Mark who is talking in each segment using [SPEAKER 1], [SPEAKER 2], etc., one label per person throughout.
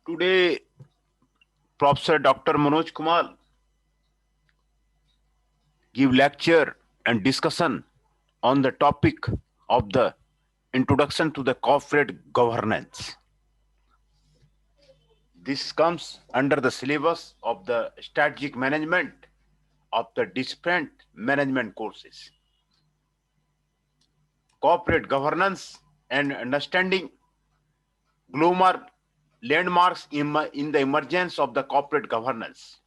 [SPEAKER 1] Today, Professor Dr. Manoj Kumar give lecture and discussion on the topic of the introduction to the corporate governance. This comes under the syllabus of the strategic management of the different management courses. Corporate governance and understanding global landmarks in the emergence of the corporate governance.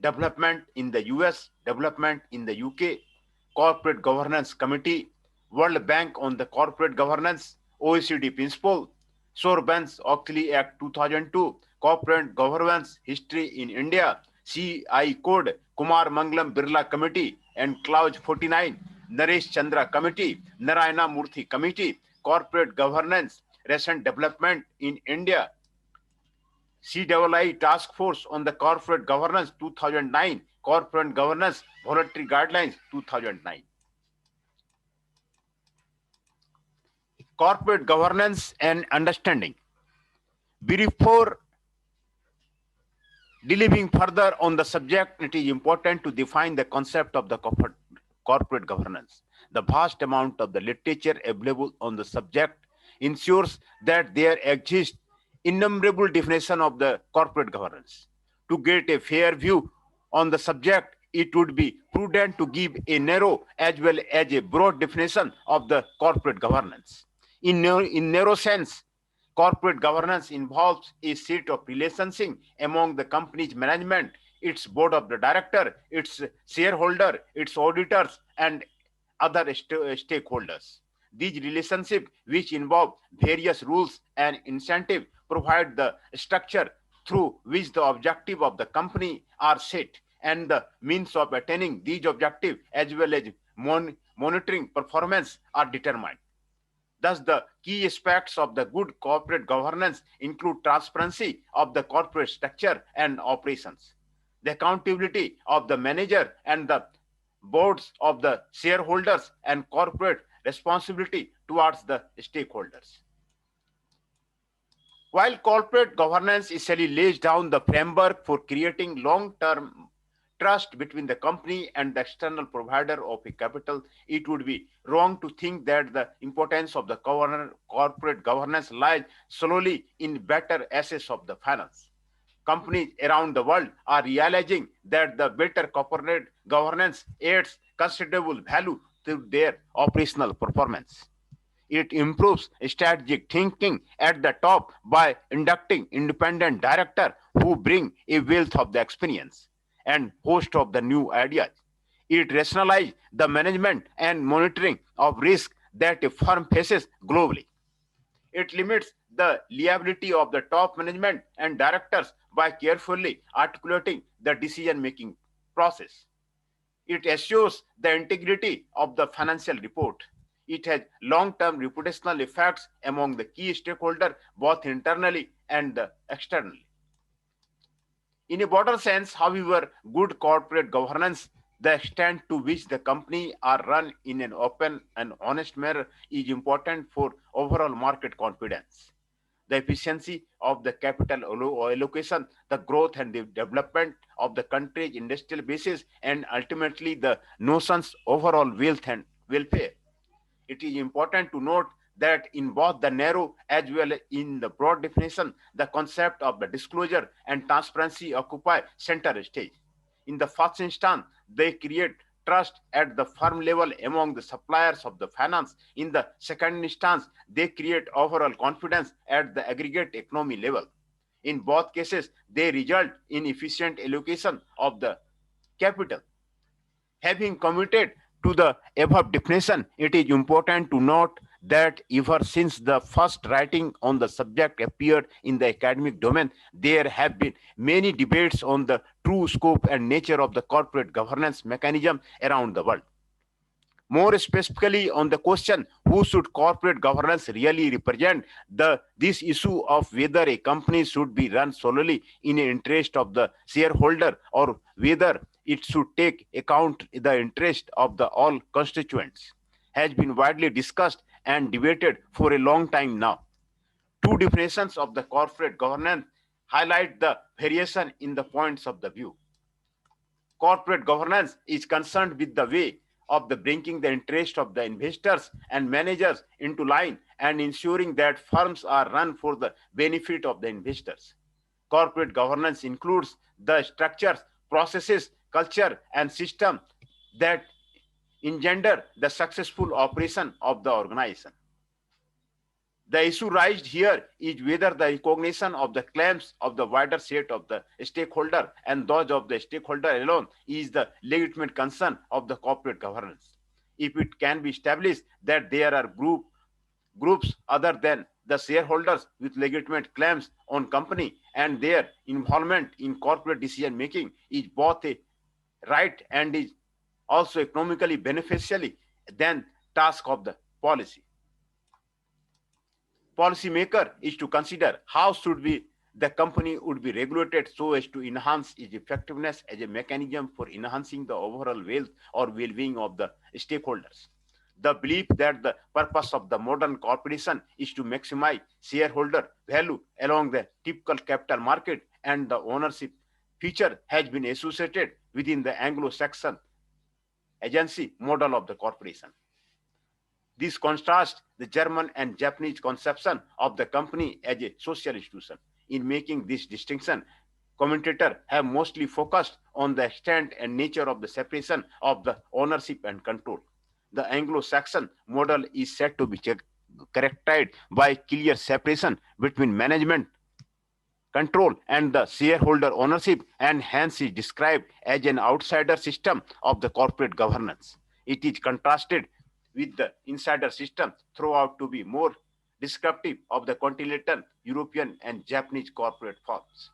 [SPEAKER 1] Development in the US, development in the UK, Corporate Governance Committee, World Bank on the Corporate Governance, OECD Principle, Sarbanes-Oxley Act 2002, Corporate Governance History in India, CI Code, Kumar Mangalam Birla Committee, and Clause 49, Naresh Chandra Committee, Narayana Murthy Committee, Corporate Governance, Recent Development in India, CII Task Force on the Corporate Governance 2009, Corporate Governance Voluntary Guidelines 2009. Corporate Governance and Understanding. Before delving further on the subject, it is important to define the concept of the corporate governance. The vast amount of the literature available on the subject ensures that there exists innumerable definition of the corporate governance. To get a fair view on the subject, it would be prudent to give a narrow as well as a broad definition of the corporate governance. In narrow sense, corporate governance involves a set of relationships among the company's management, its board of the director, its shareholder, its auditors, and other stakeholders. These relationships, which involve various rules and incentives, provide the structure through which the objective of the company are set and the means of attaining these objectives as well as monitoring performance are determined. Thus, the key aspects of the good corporate governance include transparency of the corporate structure and operations, the accountability of the manager and the boards of the shareholders, and corporate responsibility towards the stakeholders. While corporate governance essentially lays down the framework for creating long-term trust between the company and the external provider of a capital, it would be wrong to think that the importance of the corporate governance lies solely in better access of the finance. Companies around the world are realizing that the better corporate governance adds considerable value to their operational performance. It improves strategic thinking at the top by inducting independent directors who bring a wealth of the experience and host of the new ideas. It rationalizes the management and monitoring of risk that a firm faces globally. It limits the liability of the top management and directors by carefully articulating the decision-making process. It assures the integrity of the financial report. It has long-term reputational effects among the key stakeholders, both internally and externally. In a broader sense, however, good corporate governance, the extent to which the company are run in an open and honest manner, is important for overall market confidence. The efficiency of the capital allocation, the growth and the development of the country's industrial bases, and ultimately the notions overall wealth and welfare. It is important to note that in both the narrow as well as in the broad definition, the concept of the disclosure and transparency occupy center stage. In the first instance, they create trust at the firm level among the suppliers of the finance. In the second instance, they create overall confidence at the aggregate economy level. In both cases, they result in efficient allocation of the capital. Having committed to the above definition, it is important to note that ever since the first writing on the subject appeared in the academic domain, there have been many debates on the true scope and nature of the corporate governance mechanism around the world. More specifically on the question, who should corporate governance really represent, this issue of whether a company should be run solely in the interest of the shareholder or whether it should take account the interest of the all constituents has been widely discussed and debated for a long time now. Two definitions of the corporate governance highlight the variation in the points of the view. Corporate governance is concerned with the way of the bringing the interest of the investors and managers into line and ensuring that firms are run for the benefit of the investors. Corporate governance includes the structures, processes, culture, and system that engender the successful operation of the organization. The issue raised here is whether the recognition of the claims of the wider set of the stakeholder and those of the stakeholder alone is the legitimate concern of the corporate governance. If it can be established that there are groups other than the shareholders with legitimate claims on company and their involvement in corporate decision making is both a right and is also economically beneficially than task of the policymaker is to consider how should be the company would be regulated so as to enhance its effectiveness as a mechanism for enhancing the overall wealth or well-being of the stakeholders. The belief that the purpose of the modern corporation is to maximize shareholder value along the typical capital market and the ownership feature has been associated within the Anglo-Saxon agency model of the corporation. This contrasts the German and Japanese conception of the company as a social institution. In making this distinction, commentators have mostly focused on the extent and nature of the separation of the ownership and control. The Anglo-Saxon model is said to be characterized by clear separation between management control and the shareholder ownership, and hence is described as an outsider system of the corporate governance. It is contrasted with the insider system throughout to be more descriptive of the continental European and Japanese corporate forms.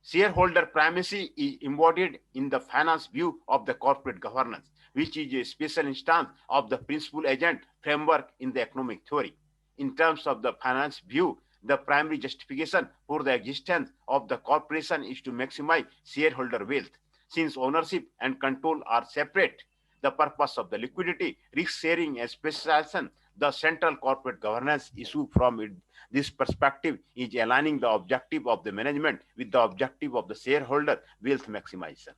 [SPEAKER 1] Shareholder primacy is embodied in the finance view of the corporate governance, which is a special instance of the principal agent framework in the economic theory. In terms of the finance view, the primary justification for the existence of the corporation is to maximize shareholder wealth. Since ownership and control are separate, the purpose of the liquidity, risk sharing, and specialization, the central corporate governance issue from this perspective is aligning the objective of the management with the objective of the shareholder wealth maximization.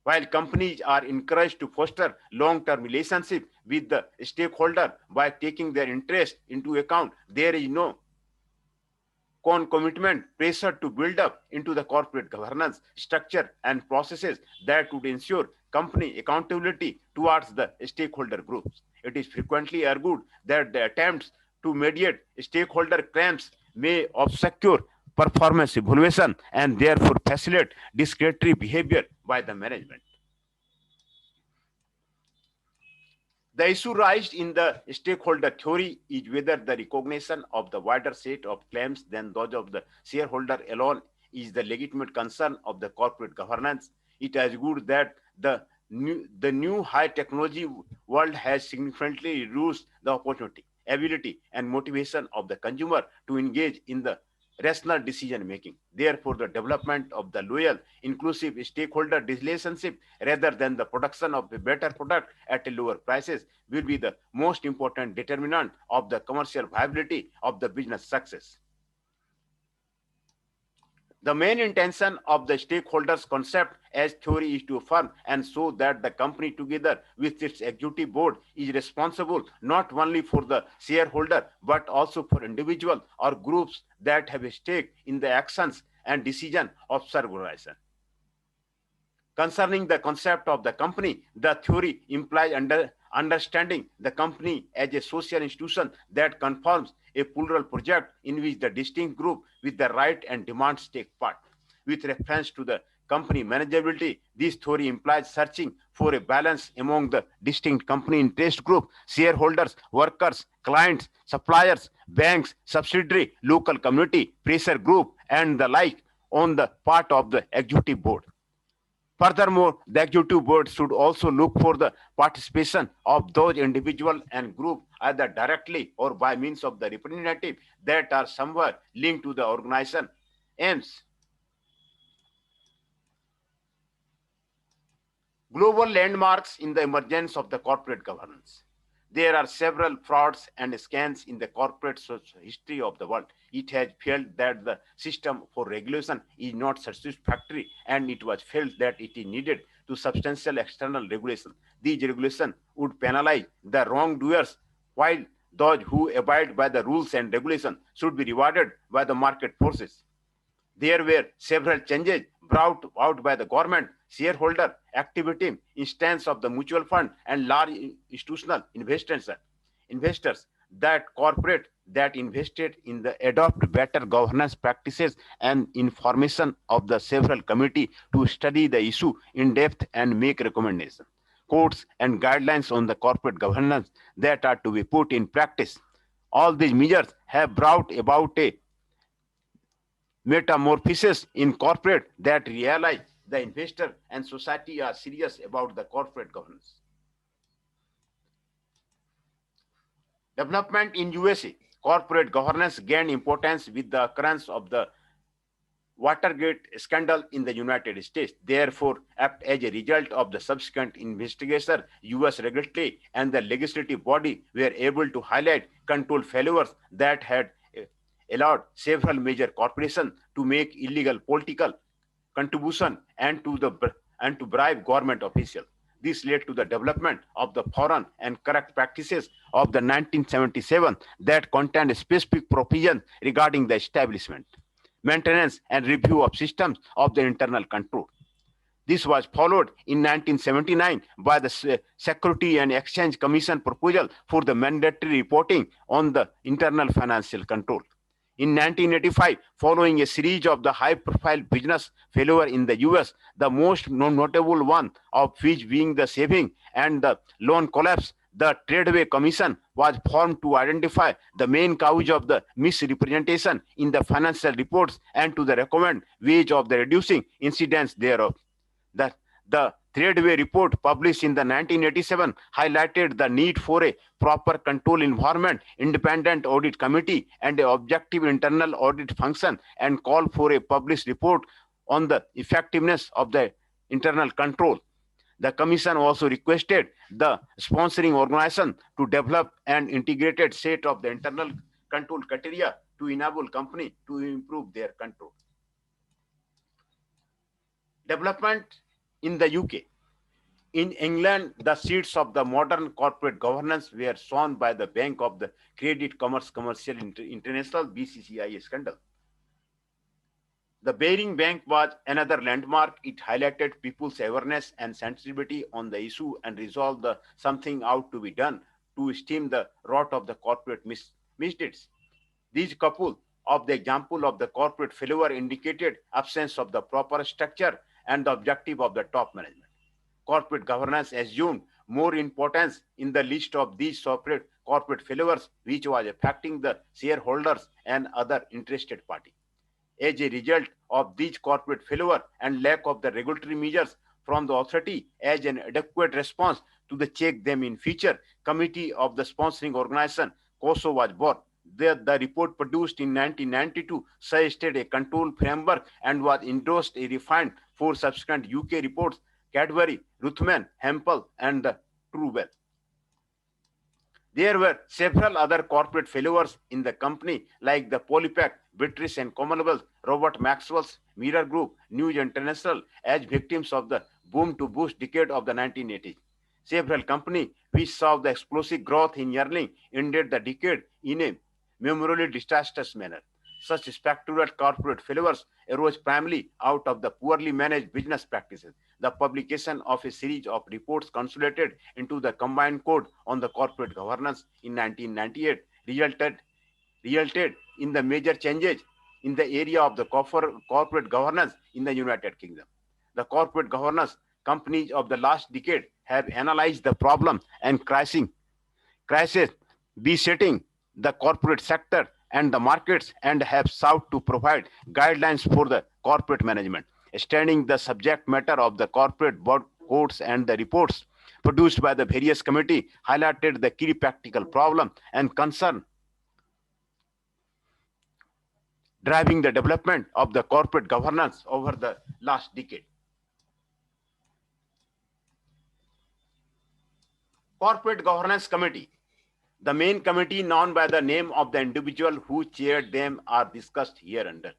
[SPEAKER 1] While companies are encouraged to foster long-term relationship with the stakeholder by taking their interest into account, there is no concomitant pressure to build up into the corporate governance structure and processes that would ensure company accountability towards the stakeholder groups. It is frequently argued that the attempts to mediate stakeholder claims may obscure performance evaluation and therefore facilitate discretionary behavior by the management. The issue raised in the stakeholder theory is whether the recognition of the wider set of claims than those of the shareholder alone is the legitimate concern of the corporate governance. It is good that the new high technology world has significantly reduced the opportunity, ability, and motivation of the consumer to engage in the rational decision making. Therefore, the development of the loyal, inclusive stakeholder relationship rather than the production of a better product at a lower prices will be the most important determinant of the commercial viability of the business success. The main intention of the stakeholders concept as theory is to affirm and show that the company together with its executive board is responsible not only for the shareholder but also for individuals or groups that have a stake in the actions and decision of such organization. Concerning the concept of the company, the theory implies understanding the company as a social institution that confirms a plural project in which the distinct group with the right and demands take part. With reference to the company manageability, this theory implies searching for a balance among the distinct company interest group, shareholders, workers, clients, suppliers, banks, subsidiary, local community, pressure group, and the like on the part of the executive board. Furthermore, the executive board should also look for the participation of those individuals and groups either directly or by means of the representative that are somewhere linked to the organization aims. Global landmarks in the emergence of the corporate governance. There are several frauds and scams in the corporate history of the world. It has felt that the system for regulation is not satisfactory, and it was felt that it is needed to substantial external regulation. These regulations would penalize the wrongdoers, while those who abide by the rules and regulations should be rewarded by the market forces. There were several changes brought out by the government, shareholder activity, instance of the mutual fund, and large institutional investors that corporate that invested in the adopt better governance practices and information of the several committee to study the issue in depth and make recommendations, codes and guidelines on the corporate governance that are to be put in practice. All these measures have brought about a metamorphosis in corporate that realize the investor and society are serious about the corporate governance. Development in USA. Corporate governance gained importance with the occurrence of the Watergate scandal in the United States. Therefore, as a result of the subsequent investigation, US regulatory and the legislative body were able to highlight control failures that had allowed several major corporations to make illegal political contribution and to bribe government officials. This led to the development of the Foreign and Corrupt Practices of the 1977 that contained specific provisions regarding the establishment, maintenance, and review of systems of the internal control. This was followed in 1979 by the Security and Exchange Commission proposal for the mandatory reporting on the internal financial control. In 1985, following a series of the high-profile business failure in the US, the most notable one of which being the saving and the loan collapse, the Tradeway Commission was formed to identify the main cause of the misrepresentation in the financial reports and to the recommend ways of the reducing incidents thereof. The Tradeway report published in the 1987 highlighted the need for a proper control environment, independent audit committee, and an objective internal audit function, and called for a published report on the effectiveness of the internal control. The Commission also requested the sponsoring organization to develop an integrated set of the internal control criteria to enable companies to improve their control. Development in the UK. In England, the seeds of the modern corporate governance were sown by the Bank of the Credit Commercial International (BCCI) scandal. The Baring Bank was another landmark. It highlighted people's awareness and sensitivity on the issue and resolved the something out to be done to stem the rot of the corporate misdeeds. These couple of the example of the corporate failure indicated absence of the proper structure and the objective of the top management. Corporate governance assumed more importance in the list of these corporate failures, which was affecting the shareholders and other interested parties. As a result of these corporate failure and lack of the regulatory measures from the authority as an adequate response to the check them in future, committee of the sponsoring organization, COSO, was born. The report produced in 1992 suggested a control framework and was endorsed a refined for subsequent UK reports, Cadbury, Ruthven, Hempel, and Truwell. There were several other corporate failures in the company like the Polypack, British and Commonwealth, Robert Maxwell's Mirror Group, News International as victims of the boom to bust decade of the 1980s. Several companies which saw the explosive growth in earnings ended the decade in a memorially disastrous manner. Such spectacular corporate failures arose primarily out of the poorly managed business practices. The publication of a series of reports consolidated into the Combined Code on the Corporate Governance in 1998 resulted in the major changes in the area of the corporate governance in the United Kingdom. The corporate governance companies of the last decade have analyzed the problem and crisis besetting the corporate sector and the markets and have sought to provide guidelines for the corporate management. Studying the subject matter of the corporate board codes and the reports produced by the various committee highlighted the key practical problem and concern driving the development of the corporate governance over the last decade. Corporate Governance Committee. The main committee, known by the name of the individual who chaired them, are discussed hereunder.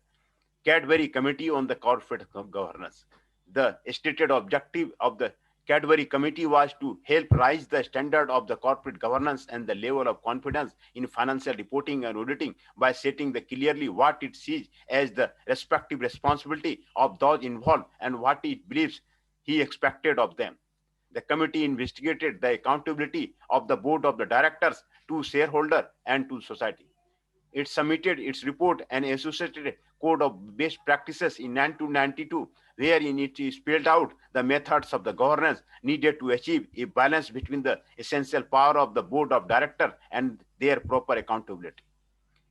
[SPEAKER 1] Cadbury Committee on the Corporate Governance. The stated objective of the Cadbury Committee was to help raise the standard of the corporate governance and the level of confidence in financial reporting and auditing by setting the clearly what it sees as the respective responsibility of those involved and what it believes he expected of them. The committee investigated the accountability of the board of the directors to shareholder and to society. It submitted its report and associated code of best practices in 1992, wherein it spelled out the methods of the governance needed to achieve a balance between the essential power of the board of directors and their proper accountability.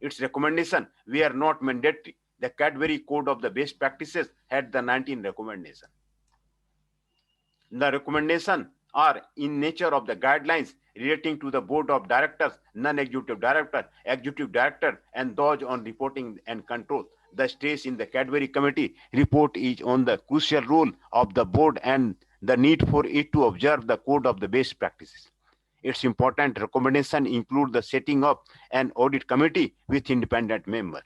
[SPEAKER 1] Its recommendations were not mandatory. The Cadbury Code of the Best Practices had the 19 recommendations. The recommendations are in nature of the guidelines relating to the board of directors, non-executive director, executive director, and those on reporting and control. The stress in the Cadbury Committee report is on the crucial role of the board and the need for it to observe the code of the best practices. Its important recommendations include the setting up an audit committee with independent members.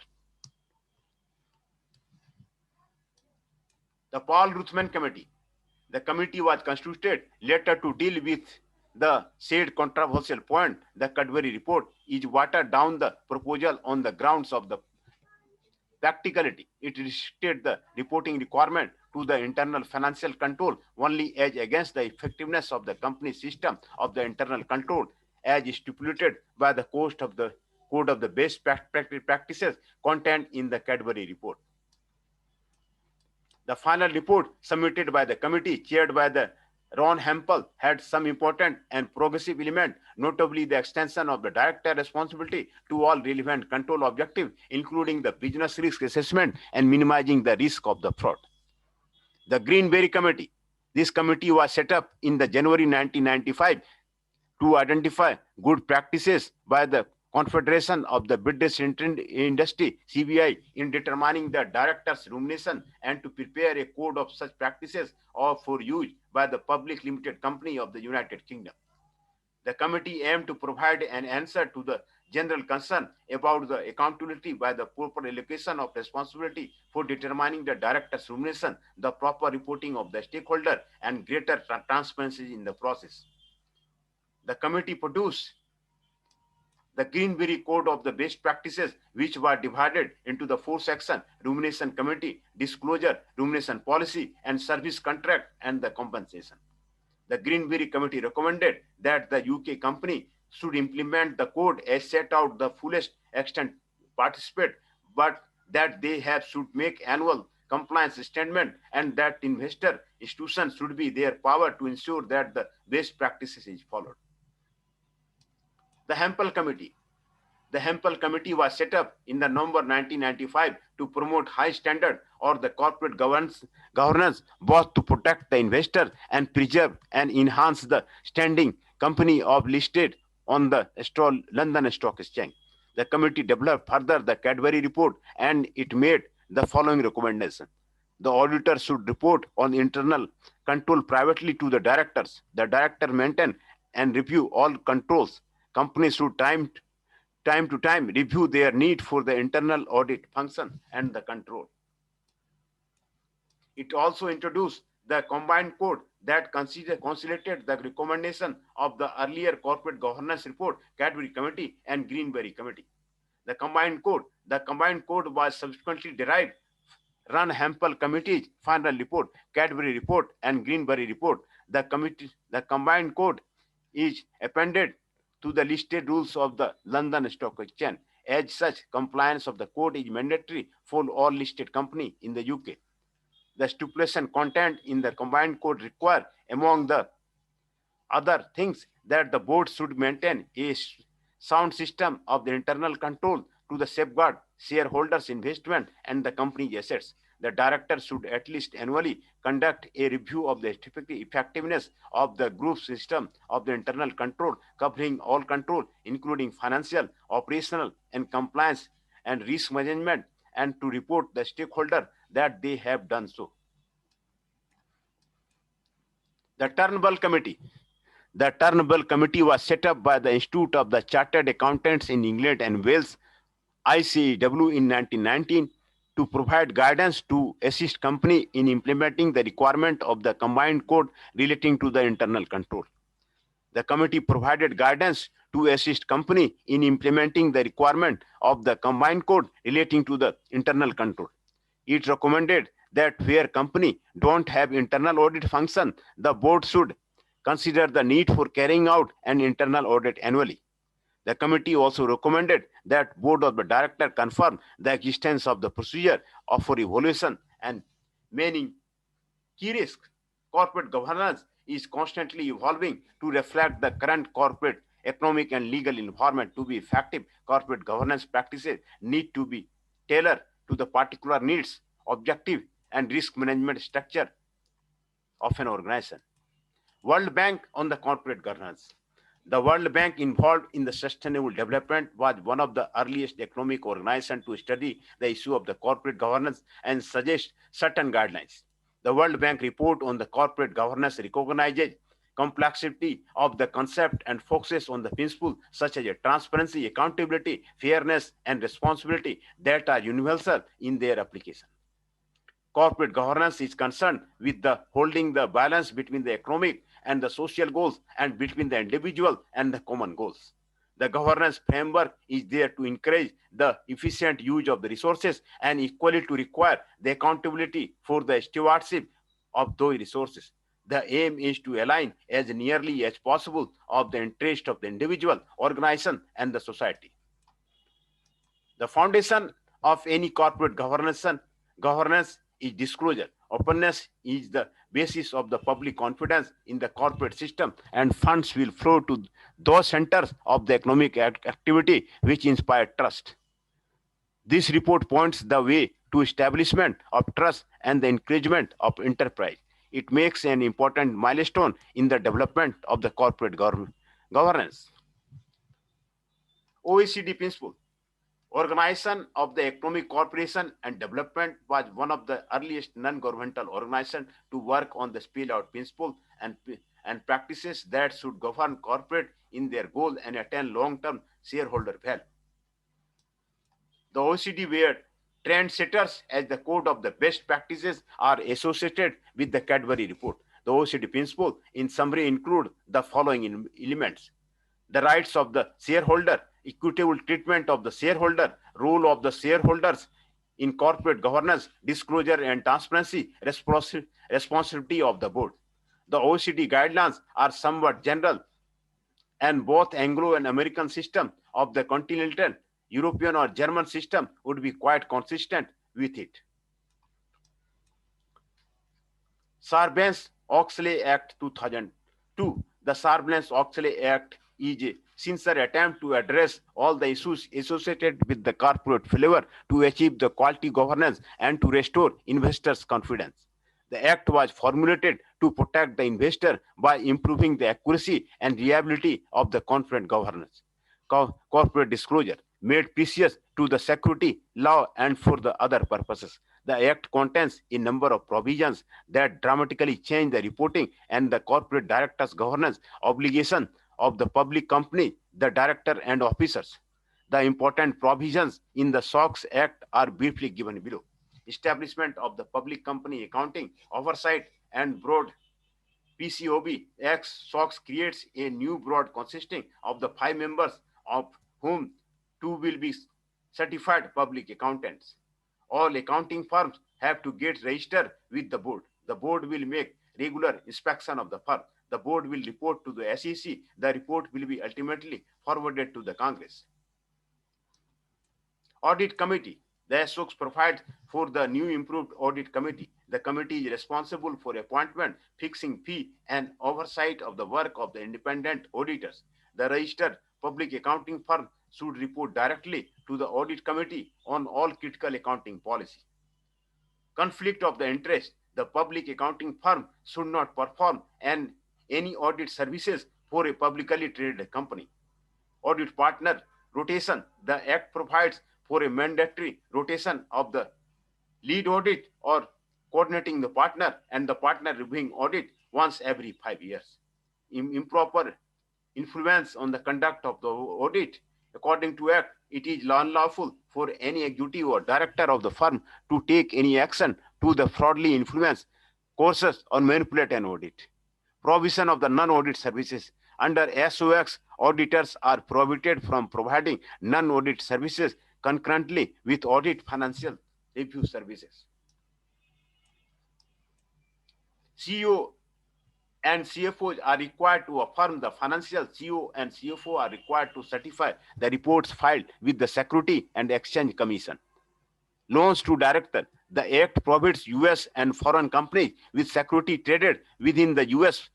[SPEAKER 1] The Paul Ruthven Committee. The committee was constituted later to deal with the said controversial point. The Cadbury report is watered down the proposal on the grounds of the practicality. It restricted the reporting requirement to the internal financial control only as against the effectiveness of the company system of the internal control as stipulated by the code of the best practices contained in the Cadbury report. The final report submitted by the committee chaired by the Ron Hempel had some important and progressive element, notably the extension of the director responsibility to all relevant control objectives, including the business risk assessment and minimizing the risk of the fraud. The Greenberry Committee. This committee was set up in the January 1995 to identify good practices by the Confederation of the British Industry, CBI, in determining the director's remuneration and to prepare a code of such practices or for use by the public limited company of the United Kingdom. The committee aimed to provide an answer to the general concern about the accountability by the proper allocation of responsibility for determining the director's remuneration, the proper reporting of the stakeholder, and greater transparency in the process. The committee produced the Greenberry Code of the Best Practices, which were divided into the 4 sections: Remuneration Committee, Disclosure, Remuneration Policy, and Service Contract, and the Compensation. The Greenberry Committee recommended that the UK company should implement the code as set out the fullest extent participate, but that they should make annual compliance statement and that investor institutions should be their power to ensure that the best practices is followed. The Hempel Committee. The Hempel Committee was set up in the November 1995 to promote high standard or the corporate governance, both to protect the investor and preserve and enhance the standing company of listed on the London Stock Exchange. The committee developed further the Cadbury report and it made the following recommendation. The auditor should report on internal control privately to the directors. The director maintain and review all controls. Companies should time to time review their need for the internal audit function and the control. It also introduced the combined code that consolidated the recommendation of the earlier corporate governance report, Cadbury Committee and Greenberry Committee. The combined code was subsequently derived Ron Hempel Committee's final report, Cadbury report, and Greenberry report. The combined code is appended to the listed rules of the London Stock Exchange. As such, compliance of the code is mandatory for all listed companies in the UK. The stipulation contained in the combined code require, among the other things, that the board should maintain a sound system of the internal control to the safeguard shareholders' investment and the company's assets. The director should at least annually conduct a review of the effectiveness of the group system of the internal control, covering all control, including financial, operational, and compliance and risk management, and to report the stakeholder that they have done so. The Turnbull Committee. The Turnbull Committee was set up by the Institute of the Chartered Accountants in England and Wales, ICAW, in 1919 to provide guidance to assist company in implementing the requirement of the combined code relating to the internal control. The committee provided guidance to assist company in implementing the requirement of the combined code relating to the internal control. It recommended that where company don't have internal audit function, the board should consider the need for carrying out an internal audit annually. The committee also recommended that board of the director confirm the existence of the procedure for evaluation and many key risks. Corporate governance is constantly evolving to reflect the current corporate, economic, and legal environment. To be effective, corporate governance practices need to be tailored to the particular needs, objective, and risk management structure of an organization. World Bank on the corporate governance. The World Bank, involved in the sustainable development, was one of the earliest economic organizations to study the issue of the corporate governance and suggest certain guidelines. The World Bank report on the corporate governance recognizes complexity of the concept and focuses on the principles such as transparency, accountability, fairness, and responsibility that are universal in their application. Corporate governance is concerned with the holding the balance between the economic and the social goals and between the individual and the common goals. The governance framework is there to encourage the efficient use of the resources and equally to require the accountability for the stewardship of those resources. The aim is to align as nearly as possible of the interest of the individual, organization, and the society. The foundation of any corporate governance is disclosure. Openness is the basis of the public confidence in the corporate system, and funds will flow to those centers of the economic activity which inspire trust. This report points the way to establishment of trust and the encouragement of enterprise. It makes an important milestone in the development of the corporate governance. OECD principle. Organization of the Economic Cooperation and Development was one of the earliest non-governmental organizations to work on the spill-out principle and practices that should govern corporate in their goal and attain long-term shareholder value. The OECD, where trendsetters as the code of the best practices are associated with the Cadbury report. The OECD principle, in summary, include the following elements: the rights of the shareholder, equitable treatment of the shareholder, role of the shareholders in corporate governance, disclosure and transparency, responsibility of the board. The OECD guidelines are somewhat general, and both Anglo and American system of the continental European or German system would be quite consistent with it. Sarbanes-Oxley Act 2002. The Sarbanes-Oxley Act is a sincere attempt to address all the issues associated with the corporate flavor to achieve the quality governance and to restore investors' confidence. The act was formulated to protect the investor by improving the accuracy and reliability of the corporate governance. Corporate disclosure, made precious to the security law and for the other purposes. The Act contains a number of provisions that dramatically change the reporting and the corporate director's governance obligation of the public company, the director and officers. The important provisions in the SOX Act are briefly given below. Establishment of the Public Company Accounting Oversight and Board. PCOB Act SOX creates a new board consisting of the 5 members, of whom 2 will be certified public accountants. All accounting firms have to get registered with the board. The board will make regular inspection of the firm. The board will report to the SEC. The report will be ultimately forwarded to the Congress. Audit Committee. The SOX provides for the new improved audit committee. The committee is responsible for appointment, fixing fee, and oversight of the work of the independent auditors. The registered public accounting firm should report directly to the audit committee on all critical accounting policy. Conflict of the interest. The public accounting firm should not perform any audit services for a publicly traded company. Audit partner rotation. The Act provides for a mandatory rotation of the lead audit or coordinating the partner and the partner reviewing audit once every 5 years. improper influence on the conduct of the audit. According to Act, it is unlawful for any executive or director of the firm to take any action to the fraudulently influence, coerce, or manipulate an audit. Provision of the non-audit services. Under SOX, auditors are prohibited from providing non-audit services concurrently with audit financial review services. CEO and CFOs are required to affirm the financial. CEO and CFO are required to certify the reports filed with the Security and Exchange Commission. Loans to director. The Act prohibits U.S. and foreign companies with security traded within the U.S.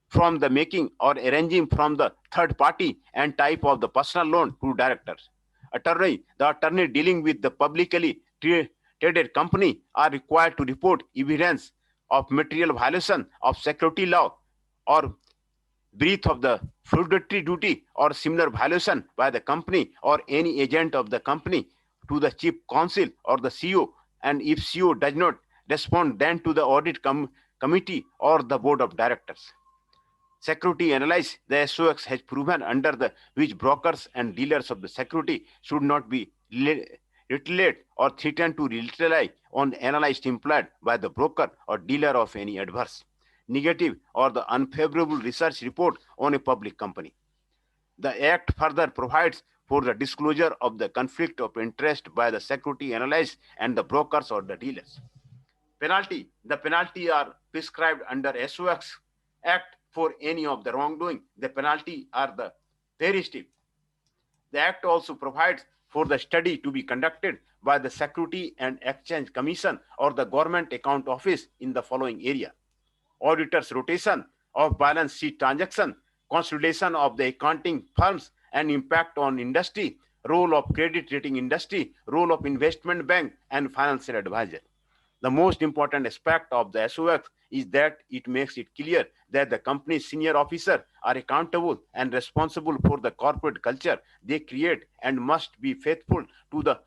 [SPEAKER 1] from the making or arranging from the third party and type of the personal loan to directors. The attorney dealing with the publicly traded company are required to report evidence of material violation of security law or breach of the fiduciary duty or similar violation by the company or any agent of the company to the chief counsel or the CEO, and if CEO does not respond, then to the audit committee or the board of directors. Security analysis. The SOX has proven under the which brokers and dealers of the security should not be retaliate or threatened to retaliate on analyzed implied by the broker or dealer of any adverse, negative, or the unfavorable research report on a public company. The Act further provides for the disclosure of the conflict of interest by the security analysts and the brokers or the dealers. Penalty. The penalty are prescribed under SOX Act for any of the wrongdoing. The penalty are the very steep. The Act also provides for the study to be conducted by the Security and Exchange Commission or the Government Account Office in the following area: auditors rotation of balance sheet transaction, consolidation of the accounting firms and impact on industry, role of credit rating industry, role of investment bank and financial advisor. The most important aspect of the SOX is that it makes it clear that the company's senior officers are accountable and responsible for the corporate culture they create and must be faithful to the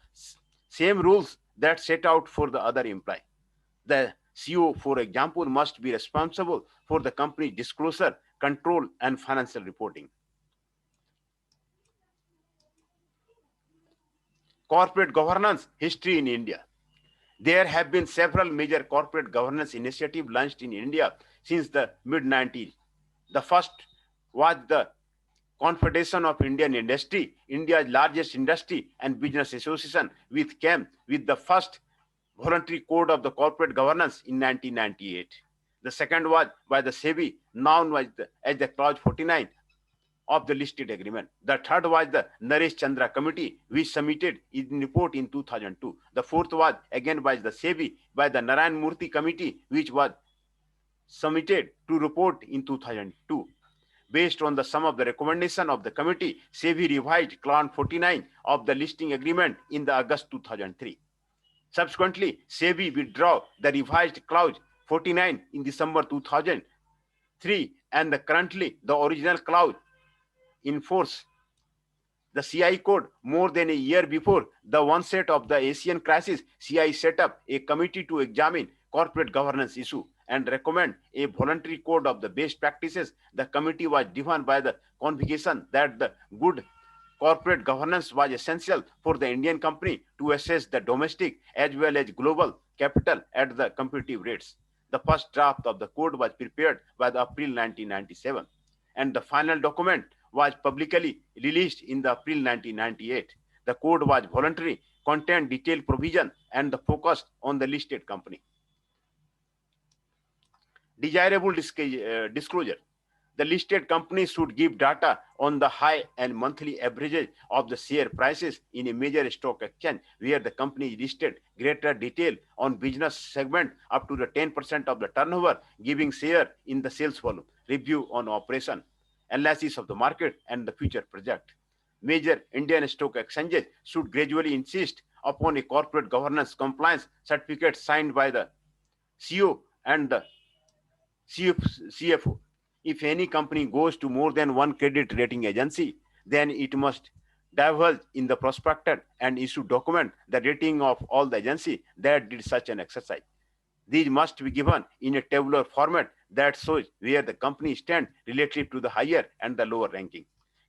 [SPEAKER 1] same rules that set out for the other employee. The CEO, for example, must be responsible for the company's disclosure, control, and financial reporting. Corporate governance history in India. There have been several major corporate governance initiatives launched in India since the mid-90s. The first was the Confederation of Indian Industry, India's largest industry and business association, which came with the first voluntary code of the corporate governance in 1998. The second was by the SEBI, known as the Clause 49 of the listed agreement. The third was the Naresh Chandra Committee, which submitted its report in 2002. The fourth was again by the SEBI, by the Narayan Murthy Committee, which was submitted to report in 2002. Based on the sum of the recommendation of the committee, SEBI revised Clause 49 of the listing agreement in the August 2003. Subsequently, SEBI withdrew the revised Clause 49 in December 2003, and currently the original clause in force. The CI code, more than a year before the onset of the Asian crisis, CI set up a committee to examine corporate governance issue and recommend a voluntary code of the best practices. The committee was driven by the conviction that the good corporate governance was essential for the Indian company to assess the domestic as well as global capital at the competitive rates. The first draft of the code was prepared by the April 1997, and the final document was publicly released in the April 1998. The code was voluntary, contained detailed provision, and focused on the listed company. Desirable disclosure. The listed companies should give data on the high and monthly averages of the share prices in a major stock exchange where the company is listed, greater detail on business segment up to the 10% of the turnover, giving share in the sales volume, review on operation, analysis of the market and the future project. Major Indian stock exchanges should gradually insist upon a corporate governance compliance certificate signed by the CEO and the CFO. If any company goes to more than one credit rating agency, then it must divulge in the prospectus and issue document the rating of all the agency that did such an exercise. These must be given in a tabular format that shows where the company stands relative to the higher and the lower ranking.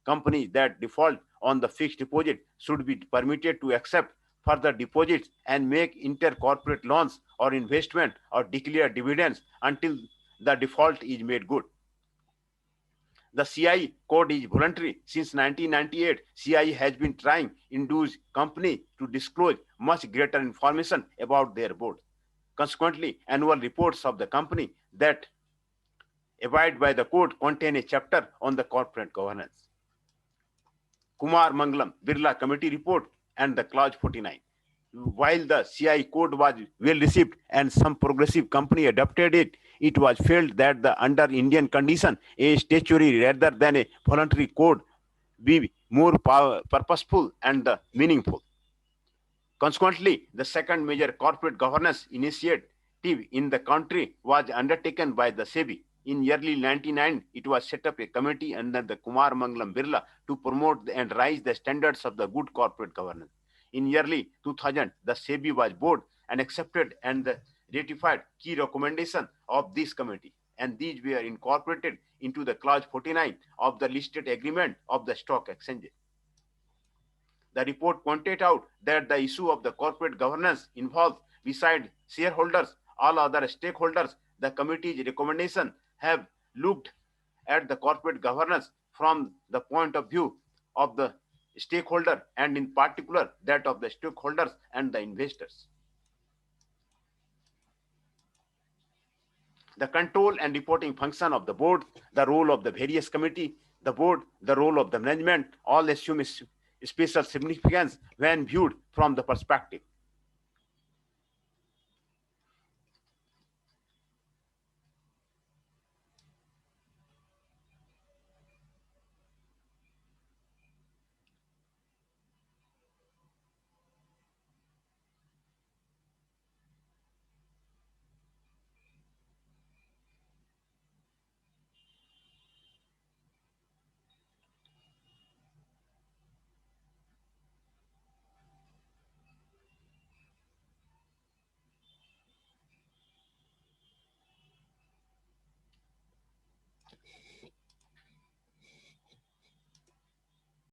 [SPEAKER 1] Companies that default on the fixed deposit should be permitted to accept further deposits and make inter-corporate loans or investment or declare dividends until the default is made good. The CI code is voluntary. Since 1998, CI has been trying to induce companies to disclose much greater information about their board. Consequently, annual reports of the company that abide by the code contain a chapter on the corporate governance. Kumar Mangalam Birla Committee report and the clause 49. While the CI code was well received and some progressive company adopted it, it was felt that the under Indian condition, a statutory rather than a voluntary code be more purposeful and meaningful. Consequently, the second major corporate governance initiative in the country was undertaken by the SEBI. In early 1999, it was set up a committee under the Kumar Mangalam Birla to promote and raise the standards of the good corporate governance. In early 2000, the SEBI was board and accepted and ratified key recommendations of this committee, and these were incorporated into the clause 49 of the listed agreement of the stock exchange. The report pointed out that the issue of the corporate governance involves, besides shareholders, all other stakeholders. The committee's recommendation have looked at the corporate governance from the point of view of the stakeholder and in particular that of the stakeholders and the investors. The control and reporting function of the board, the role of the various committee, the board, the role of the management, all assume special significance when viewed from the perspective